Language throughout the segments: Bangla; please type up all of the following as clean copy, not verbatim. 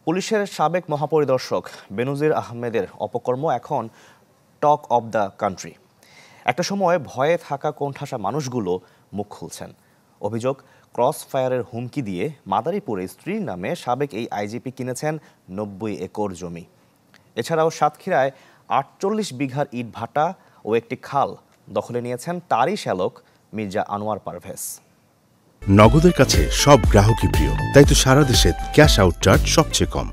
পুলিশের সাবেক মহাপরিদর্শক বেনজির আহমেদের অপকর্ম এখন টক অব দ্য কান্ট্রি। একটা সময় ভয়ে থাকা কোণঠাসা মানুষগুলো মুখ খুলছেন। অভিযোগ, ক্রস ফায়ারের হুমকি দিয়ে মাদারীপুরে স্ত্রীর নামে সাবেক এই আইজিপি কিনেছেন ৯০ একর জমি। এছাড়াও সাতক্ষীরায় ৪৮ বিঘার ইটভাটা ও একটি খাল দখলে নিয়েছেন তারই শ্যালক মির্জা আনোয়ার পারভেজ। নগদের কাছে সব গ্রাহকই প্রিয়, তাই তো সারা দেশে ক্যাশ আউট চার্জ সবচেয়ে কম।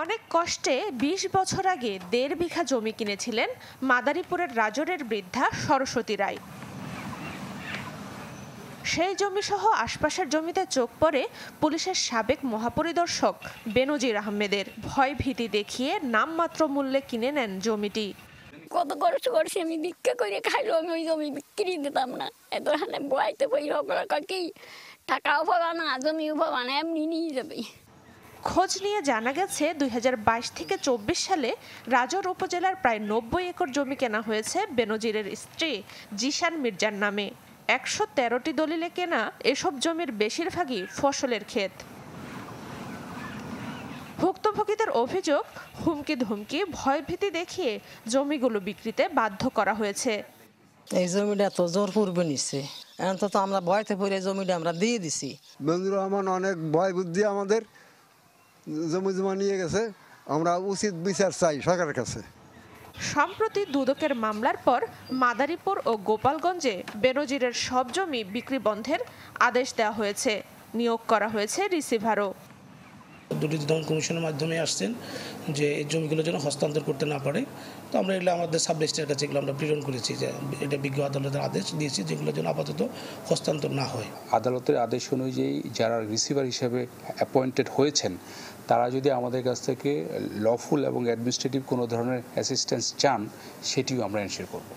অনেক কষ্টে ২০ বছর আগে ১.৫ বিঘা জমি কিনেছিলেন মাদারীপুরের রাজরের বৃদ্ধা সরস্বতী রায়। সেই জমিসহ আশপাশের জমিতে চোখ পড়ে পুলিশের সাবেক মহাপরিদর্শক বেনজির আহমেদের। ভয় ভীতি দেখিয়ে নামমাত্র মূল্যে কিনে নেন জমিটি। কত খরচ করছি আমি, ভিক্ষা করে খাইলো, আমি ওই জমি বিক্রি দিতাম না। এত হানে বয়াইতে বই কি টাকাও পাবা না, জমিও পাবা না, এমনি নিয়ে যাবে। খোঁজ নিয়ে জানা গেছে ২০২২ থেকে ২৪ সালে রাজর উপজেলার প্রায় ৯০ একর জমি কেনা হয়েছে বেনজিরের স্ত্রী জিশান মির্জার নামে। ১১৩টি দলিলে কেনা এসব জমির বেশিরভাগই ফসলের ক্ষেত। ভুক্তভোগীদের অভিযোগ, হুমকি ধমকি, ভয়ভীতি দেখিয়ে জমিগুলো বিক্রিতে বাধ্য করা হয়েছে। এই জমিটা তো জোর পূর্বে নিচ্ছে, এখন তো আমরা ভয়তে পড়ে জমিটা আমরা দিয়ে দিছি। বেনজির রহমান অনেক ভয় বুদ্ধি আমাদের জমি জমা নিয়ে গেছে, আমরা উচিত বিচার চাই সরকারের কাছে। সম্প্রতি দুদকের মামলার পর মাদারীপুর ও গোপালগঞ্জে বেনজিরের সব জমি বিক্রি বন্ধের আদেশ দেওয়া হয়েছে। নিয়োগ করা হয়েছে রিসিভারও। দুর্নীতি দমন কমিশনের মাধ্যমে আসছেন যে এই জমিগুলো যেন হস্তান্তর করতে না পারে। তো আমরা এগুলো আমাদের সাব রেজিস্ট্রারের কাছে এগুলো আমরা প্রেরণ করেছি যে এটা বিজ্ঞ আদালতের আদেশ দিয়েছি যেগুলো যেন আপাতত হস্তান্তর না হয়। আদালতের আদেশ অনুযায়ী যারা রিসিভার হিসেবে অ্যাপয়েন্টেড হয়েছেন তারা যদি আমাদের কাছ থেকে লফুল এবং অ্যাডমিনিস্ট্রেটিভ কোনো ধরনের অ্যাসিস্ট্যান্স চান সেটিও আমরা এনশিওর করব।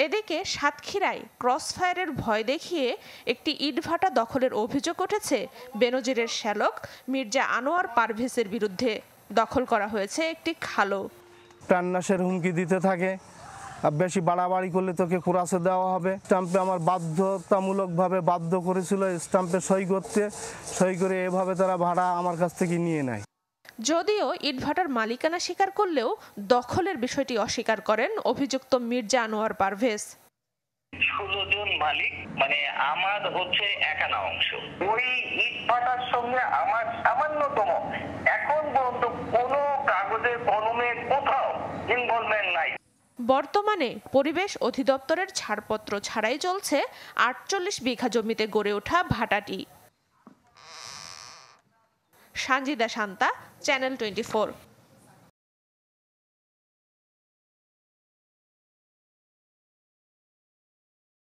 এদিকে সাতক্ষীরায় ক্রস ফায়ারের ভয় দেখিয়ে একটি ইটভাটা দখলের অভিযোগ উঠেছে বেনজিরের শ্যালক মির্জা আনোয়ার পারভেজের বিরুদ্ধে। দখল করা হয়েছে একটি খালও। প্রাণনাশের হুমকি দিতে থাকে, বেশি বাড়াবাড়ি করলে তোকে কুরাসে দেওয়া হবে। স্টাম্পে আমার বাধ্যতামূলকভাবে বাধ্য করেছিল স্টাম্পে সই করতে, সই করে এভাবে তারা ভাড়া আমার কাছ থেকে নিয়ে নেয়। যদিও ইটভাটার মালিকানা স্বীকার করলেও দখলের বিষয়টি অস্বীকার করেন অভিযুক্ত মির্জা আনোয়ার পারভেজ। ১৬ জন মালিক, মানে আমার হচ্ছে একানা অংশ। ওই ইটভাটার সঙ্গে আমার সামান্যতম এখন পর্যন্ত কোনো কাগজে কলমে কোথাও ইনভলভমেন্ট নাই। বর্তমানে পরিবেশ অধিদপ্তরের ছাড়পত্র ছাড়াই চলছে ৪৮ বিঘা জমিতে গড়ে ওঠা ভাটাটি। সানজিদা শান্তা, চ্যানেল 24।